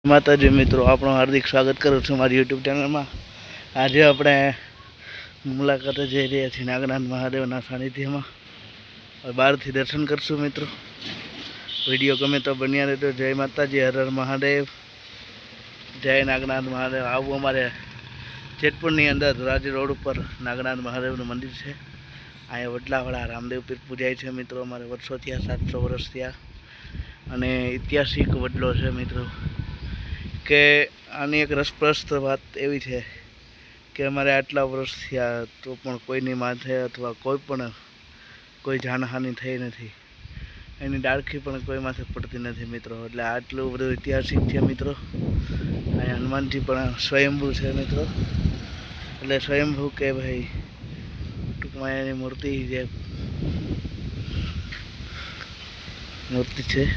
માતાજી મિત્રો, આપણું હાર્દિક સ્વાગત કરું છું મારી યુટ્યુબ ચેનલમાં. આજે આપણે મુલાકાતે જઈ રહ્યા છીએ નાગનાથ મહાદેવના સાનિધ્યમાં. બહારથી દર્શન કરશું મિત્રો. વિડીયો ગમે તો બન્યા રહેતો. જય માતાજી, હર હર મહાદેવ, જય નાગનાથ મહાદેવ. આવું અમારે જેતપુરની અંદર ધોરાજી રોડ ઉપર નાગનાથ મહાદેવનું મંદિર છે. અહીંયા વડલાવાળા રામદેવ પીર પૂજાય છે મિત્રો. અમારે વર્ષો થયા, 700 વર્ષ થયા, અને ઐતિહાસિક વડલો છે મિત્રો. કે આની એક રસપ્રદ વાત એવી છે કે અમારે આટલા વર્ષ થયા તો પણ કોઈની માથે અથવા કોઈ જાનહાનિ થઈ નથી. એની ડાળખી પણ કોઈ માથે પડતી નથી મિત્રો. એટલે આટલું બધું ઐતિહાસિક છે મિત્રો. અહીંયા હનુમાનજી પણ સ્વયંભૂ છે મિત્રો. એટલે સ્વયંભૂ કે ભાઈ ટૂંકમાં એની મૂર્તિ છે.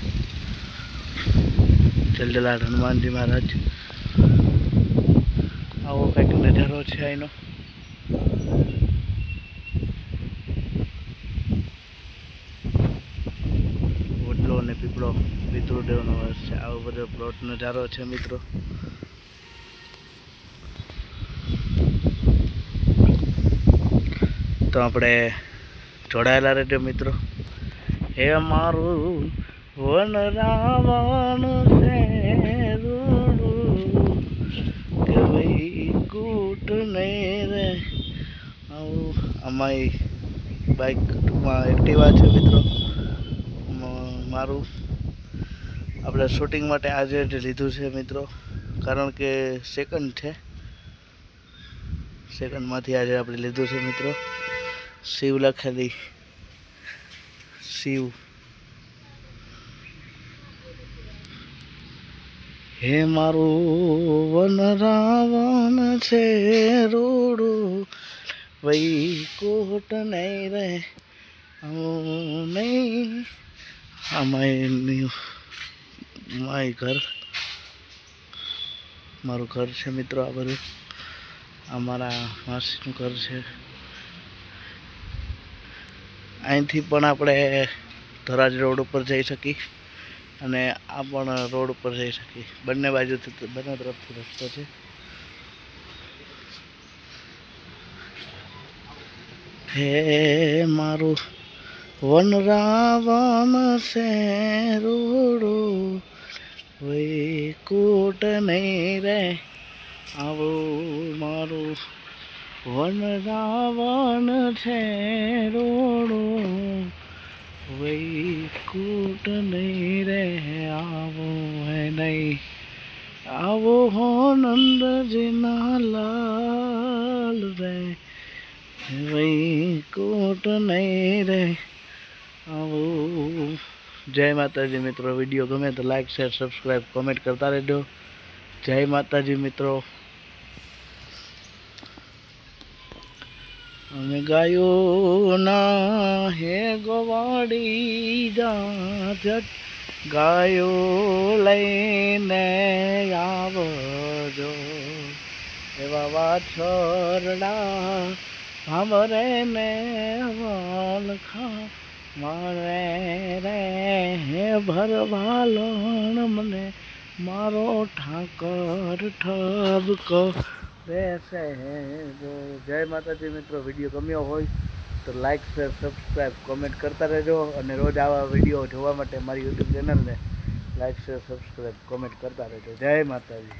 જલદલાડ હનુમાનજી મહારાજ. આવો કંઈક નજારો છે અહીંનો. વડલો અને પીપળો પિતૃદેવનો વાસ છે. આવો બધો પ્લોટ નજારો છે મિત્રો. તો આપણે જોડાયેલા રહેજો મિત્રો. હે મારું વન રાવણ છે રૂડું, કે ભાઈ કૂટ નહીં રે. આવું અમારી બાઇક ટૂંકમાં એક્ટિવા છે મિત્રો. મારું આપણે શૂટિંગ માટે આજે જ લીધું છે મિત્રો. કારણ કે સેકન્ડ છે. સેકન્ડમાંથી આજે આપણે લીધું છે મિત્રો. શિવ લખેલી, શિવ. હે મારું વન રાવણ છે રૂડું, વૈકુંઠ નહીં રે નહીં. માય ઘર, મારું ઘર છે મિત્રો. આ બધું અમારા માસીનું ઘર છે. અહીંથી પણ આપણે ધોરાજી રોડ ઉપર જઈ શકીએ અને આ પણ રોડ ઉપર જઈ શકીએ. બંને બાજુથી, બંને તરફથી રસ્તો છે. હે મારું વન રાવણ છે રૂડું, વૈકુંઠ નહીં રે આવું. મારું વન રાવણ છે રૂડું, વૈકુંઠ નહીં રે આવું. હે નહીં આવો હો નંદજીના લાલ રે, વૈકુંઠ નહીં રે આવું. જય માતાજી મિત્રો. વિડીયો ગમે તો લાઈક, શેર, સબસ્ક્રાઈબ, કોમેન્ટ કરતા રહેજો. જય માતાજી મિત્રો. અમે ગાયો ના હે ગોવાડી જા, ગાયો લઈને આવજો. એવા વાછરડા ભાવરે ને વલખા મારે રે. હે ભરવાલણ મને મારો ઠાકર ઠબકો બેસે. જય માતાજી મિત્રો. વિડીયો ગમ્યો હોય તો લાઈક, શેર, સબસ્ક્રાઈબ, કોમેન્ટ કરતા રહેજો. અને રોજ આવા વિડીયો જોવા માટે મારી યુટ્યુબ ચેનલને લાઈક, શેર, સબસ્ક્રાઈબ, કોમેન્ટ કરતા રહેજો. જય માતાજી.